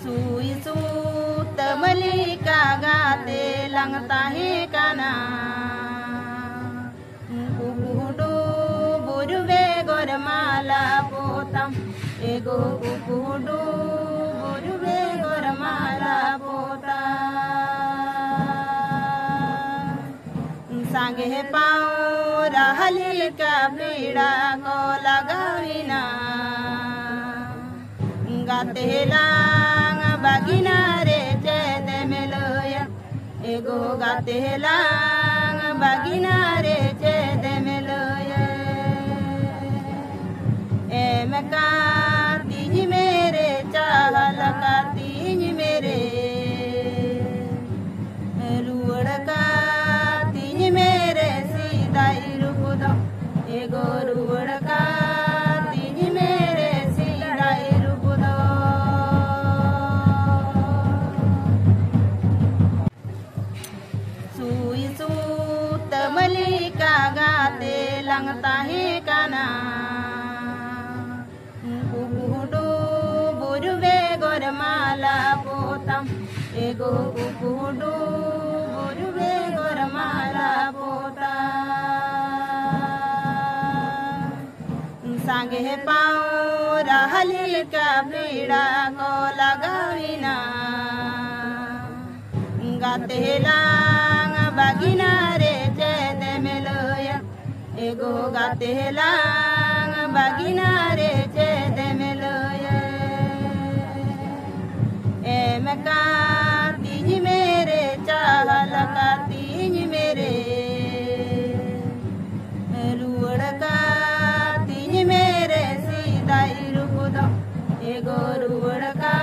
सुई सूत मलिका गाते लंगता है काना कुकुडू बुरुवे गोरमाला पोतम एगो कुकुडू बुरुवे गोरमाला पोता सांगे पाँव रहली का पीड़ा को लगाविना गाते लांग बागिना रे चैत मेलोया एगो गाते लांग बागिना रे चैत मेलोया एम का तीज मेरे चाहल का तीज मेरे रुड़ का तीज मेरे सीधाई रूप दो एगो रुड़ का तीज मेरे सीधाई रूप दो सुई सूत मलिका गाते लंगता है काना कुकुडू बुरुवे गोरमाला पोतम एगो कुकुडू बुरुवे गोरमाला पोता सांगे पाँव रहली का पीड़ा को लगाविना गाते लांग बागिना रे चैत मेलोया एगो गाते लांग बागिना रे चैत मेलोया एम का तीज मेरे चाहल का तीज मेरे रुड़ का तीज मेरे सीधाई रूप दो एगो रुड़ का